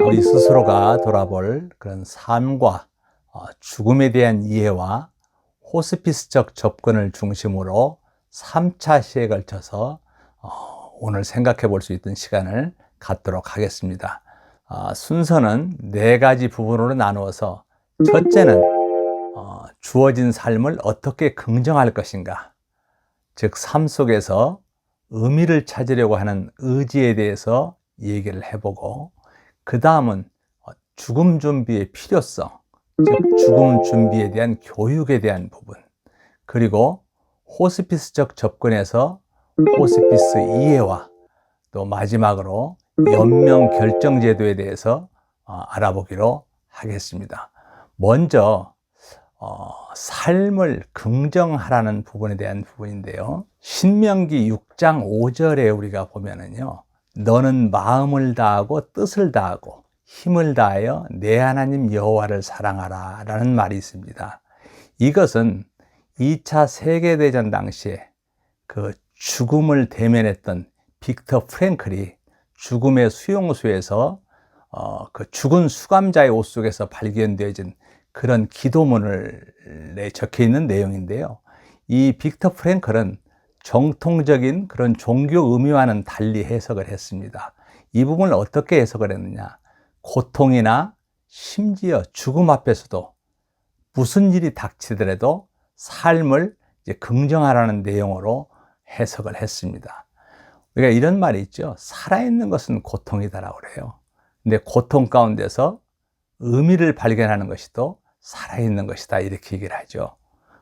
우리 스스로가 돌아볼 그런 삶과 죽음에 대한 이해와 호스피스적 접근을 중심으로 3차 시에 걸쳐서 오늘 생각해 볼 수 있던 시간을 갖도록 하겠습니다. 순서는 4가지 부분으로 나누어서, 첫째는 주어진 삶을 어떻게 긍정할 것인가, 즉 삶 속에서 의미를 찾으려고 하는 의지에 대해서 얘기를 해보고, 그 다음은 죽음 준비의 필요성, 즉 죽음 준비에 대한 교육에 대한 부분, 그리고 호스피스적 접근에서 호스피스 이해와, 또 마지막으로 연명 결정 제도에 대해서 알아보기로 하겠습니다. 먼저 삶을 긍정하라는 부분에 대한 부분인데요, 신명기 6장 5절에 우리가 보면은요, 너는 마음을 다하고 뜻을 다하고 힘을 다하여 내 하나님 여호와를 사랑하라 라는 말이 있습니다. 이것은 2차 세계대전 당시에 그 죽음을 대면했던 빅터 프랭클이 죽음의 수용소에서 그 죽은 수감자의 옷 속에서 발견되어진 그런 기도문에 적혀 있는 내용인데요, 이 빅터 프랭클은 정통적인 그런 종교 의미와는 달리 해석을 했습니다. 이 부분을 어떻게 해석을 했느냐, 고통이나 심지어 죽음 앞에서도 무슨 일이 닥치더라도 삶을 이제 긍정하라는 내용으로 해석을 했습니다. 우리가 이런 말이 있죠. 살아있는 것은 고통이다라고 그래요. 근데 고통 가운데서 의미를 발견하는 것이 또 살아있는 것이다, 이렇게 얘기를 하죠.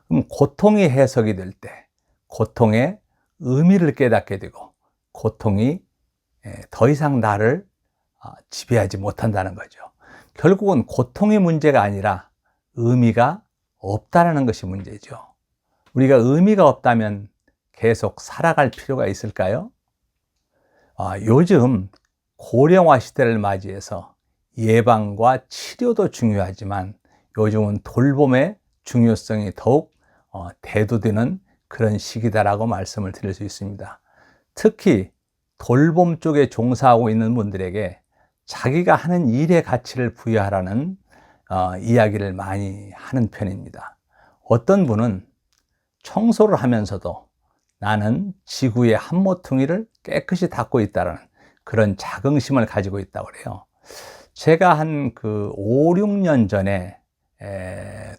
그럼 고통이 해석이 될 때 고통의 의미를 깨닫게 되고, 고통이 더 이상 나를 지배하지 못한다는 거죠. 결국은 고통의 문제가 아니라 의미가 없다는 것이 문제죠. 우리가 의미가 없다면 계속 살아갈 필요가 있을까요? 요즘 고령화 시대를 맞이해서 예방과 치료도 중요하지만 요즘은 돌봄의 중요성이 더욱 대두되는 그런 시기다라고 말씀을 드릴 수 있습니다. 특히 돌봄 쪽에 종사하고 있는 분들에게 자기가 하는 일의 가치를 부여하라는 이야기를 많이 하는 편입니다. 어떤 분은 청소를 하면서도 나는 지구의 한 모퉁이를 깨끗이 닦고 있다는 그런 자긍심을 가지고 있다고 그래요. 제가 한 5, 6년 전에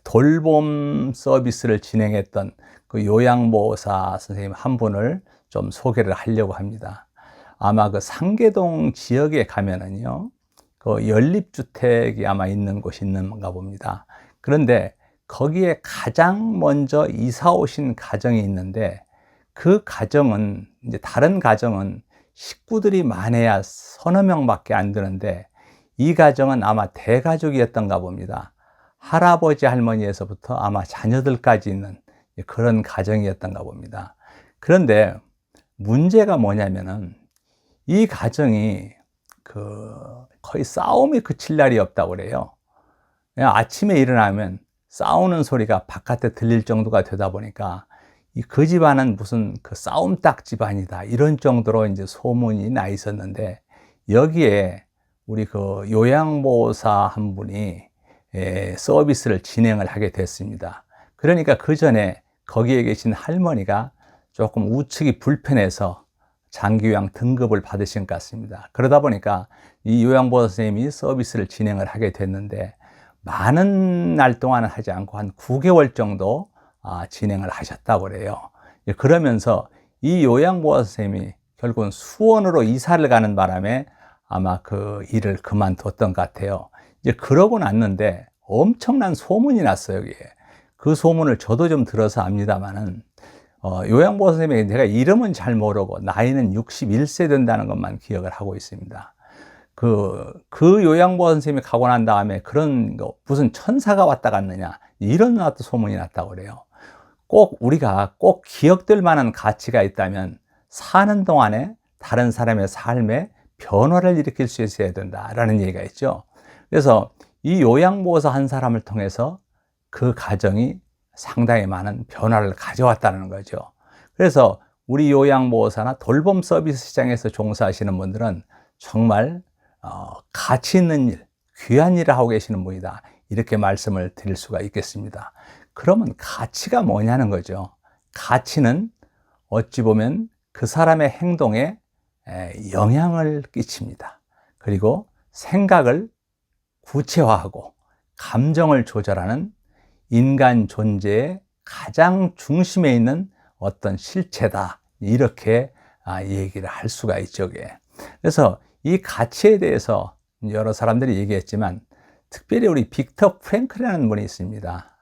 돌봄 서비스를 진행했던 그 요양보호사 선생님 한 분을 좀 소개를 하려고 합니다. 아마 그 상계동 지역에 가면은요, 그 연립주택이 아마 있는 곳이 있는가 봅니다. 그런데 거기에 가장 먼저 이사 오신 가정이 있는데, 그 가정은, 이제 다른 가정은 식구들이 많아야 서너 명밖에 안 되는데, 이 가정은 아마 대가족이었던가 봅니다. 할아버지 할머니에서부터 아마 자녀들까지 있는 그런 가정이었던가 봅니다. 그런데 문제가 뭐냐면은, 이 가정이 거의 싸움이 그칠 날이 없다고 그래요. 그냥 아침에 일어나면 싸우는 소리가 바깥에 들릴 정도가 되다 보니까 그 집안은 무슨 싸움닭 집안이다, 이런 정도로 이제 소문이 나 있었는데, 여기에 우리 요양보호사 한 분이 서비스를 진행을 하게 됐습니다. 그러니까 그 전에 거기에 계신 할머니가 조금 우측이 불편해서 장기요양 등급을 받으신 것 같습니다. 그러다 보니까 이 요양보호사 선생님이 서비스를 진행을 하게 됐는데, 많은 날 동안은 하지 않고 한 9개월 정도 진행을 하셨다고 그래요. 그러면서 이 요양보호사 선생님이 결국은 수원으로 이사를 가는 바람에 아마 그 일을 그만뒀던 것 같아요. 이제 그러고 났는데 엄청난 소문이 났어요, 여기에. 그 소문을 저도 좀 들어서 압니다만은, 요양보호사 선생님이 제가 이름은 잘 모르고 나이는 61세 된다는 것만 기억을 하고 있습니다. 그 요양보호사 선생님이 가고 난 다음에 그런 무슨 천사가 왔다 갔느냐, 이런 또 소문이 났다고 그래요. 꼭 우리가 꼭 기억될 만한 가치가 있다면 사는 동안에 다른 사람의 삶에 변화를 일으킬 수 있어야 된다라는 얘기가 있죠. 그래서 이 요양보호사 한 사람을 통해서 그 가정이 상당히 많은 변화를 가져왔다는 거죠. 그래서 우리 요양보호사나 돌봄 서비스 시장에서 종사하시는 분들은 정말 가치 있는 일, 귀한 일을 하고 계시는 분이다. 이렇게 말씀을 드릴 수가 있겠습니다. 그러면 가치가 뭐냐는 거죠. 가치는 어찌 보면 그 사람의 행동에 영향을 끼칩니다. 그리고 생각을 구체화하고 감정을 조절하는 인간 존재의 가장 중심에 있는 어떤 실체다. 이렇게 얘기를 할 수가 있죠. 그래서 이 가치에 대해서 여러 사람들이 얘기했지만 특별히 우리 빅터 프랭클이라는 분이 있습니다.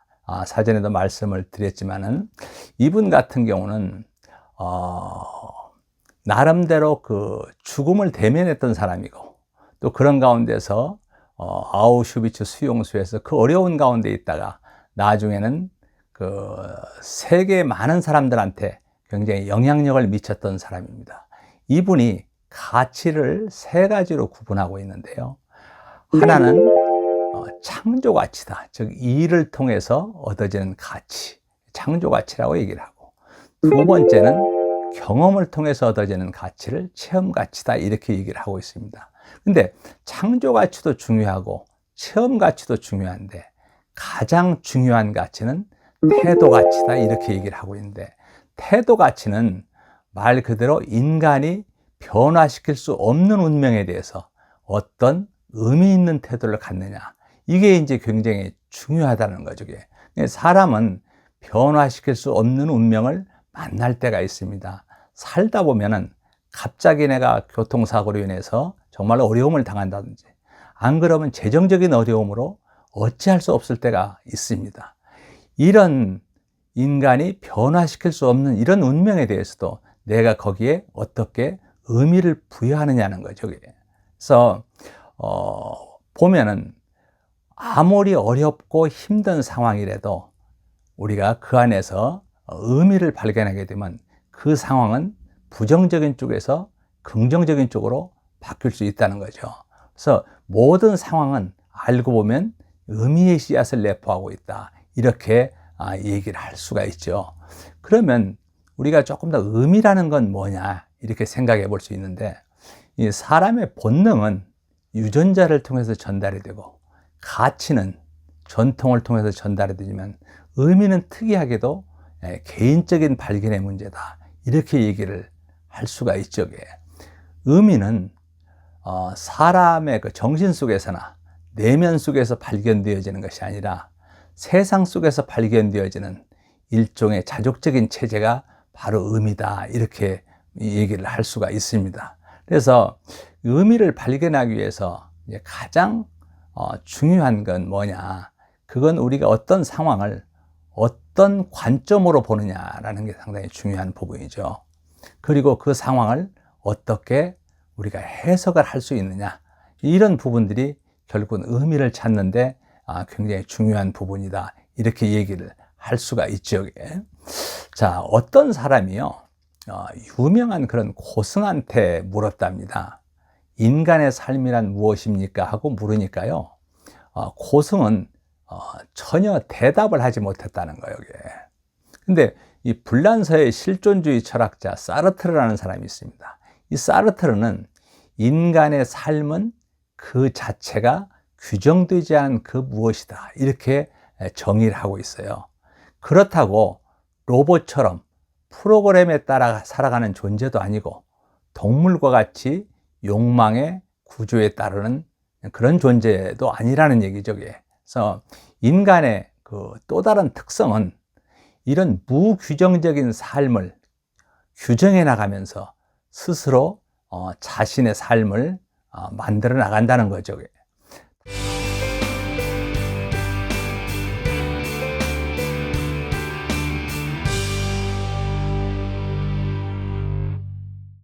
사전에도 말씀을 드렸지만은 이분 같은 경우는 나름대로 그 죽음을 대면했던 사람이고 또 그런 가운데서 아우슈비츠 수용소에서 그 어려운 가운데 있다가 나중에는 그 세계 많은 사람들한테 굉장히 영향력을 미쳤던 사람입니다. 이분이 가치를 세 가지로 구분하고 있는데요. 하나는 창조 가치다. 즉 일을 통해서 얻어지는 가치, 창조 가치라고 얘기를 하고, 두 번째는 경험을 통해서 얻어지는 가치를 체험 가치다. 이렇게 얘기를 하고 있습니다. 근데 창조 가치도 중요하고 체험 가치도 중요한데 가장 중요한 가치는 태도 가치다. 이렇게 얘기를 하고 있는데, 태도 가치는 말 그대로 인간이 변화시킬 수 없는 운명에 대해서 어떤 의미 있는 태도를 갖느냐, 이게 이제 굉장히 중요하다는 거죠. 사람은 변화시킬 수 없는 운명을 만날 때가 있습니다. 살다 보면은 갑자기 내가 교통사고로 인해서 정말 어려움을 당한다든지, 안 그러면 재정적인 어려움으로 어찌할 수 없을 때가 있습니다. 이런 인간이 변화시킬 수 없는 이런 운명에 대해서도 내가 거기에 어떻게 의미를 부여하느냐는 거죠. 그래서 보면은 아무리 어렵고 힘든 상황이라도 우리가 그 안에서 의미를 발견하게 되면 그 상황은 부정적인 쪽에서 긍정적인 쪽으로 바뀔 수 있다는 거죠. 그래서 모든 상황은 알고 보면 의미의 씨앗을 내포하고 있다. 이렇게 얘기를 할 수가 있죠. 그러면 우리가 조금 더 의미라는 건 뭐냐, 이렇게 생각해 볼 수 있는데, 이 사람의 본능은 유전자를 통해서 전달이 되고 가치는 전통을 통해서 전달이 되지만 의미는 특이하게도 개인적인 발견의 문제다. 이렇게 얘기를 할 수가 있죠. 의미는 사람의 그 정신 속에서나 내면 속에서 발견되어지는 것이 아니라 세상 속에서 발견되어지는 일종의 자족적인 체제가 바로 의미다. 이렇게 얘기를 할 수가 있습니다. 그래서 의미를 발견하기 위해서 가장 중요한 건 뭐냐, 그건 우리가 어떤 상황을 어떤 관점으로 보느냐라는 게 상당히 중요한 부분이죠. 그리고 그 상황을 어떻게 우리가 해석을 할 수 있느냐, 이런 부분들이 결국은 의미를 찾는데 굉장히 중요한 부분이다. 이렇게 얘기를 할 수가 있죠. 자, 어떤 사람이요, 유명한 그런 고승한테 물었답니다. 인간의 삶이란 무엇입니까? 하고 물으니까요, 고승은 전혀 대답을 하지 못했다는 거예요. 근데 이 불란서의 실존주의 철학자 사르트르라는 사람이 있습니다. 이 사르트르는 인간의 삶은 그 자체가 규정되지 않은 그 무엇이다. 이렇게 정의를 하고 있어요. 그렇다고 로봇처럼 프로그램에 따라 살아가는 존재도 아니고 동물과 같이 욕망의 구조에 따르는 그런 존재도 아니라는 얘기죠. 그래서 인간의 그 또 다른 특성은 이런 무규정적인 삶을 규정해 나가면서 스스로 자신의 삶을 만들어 나간다는 거죠.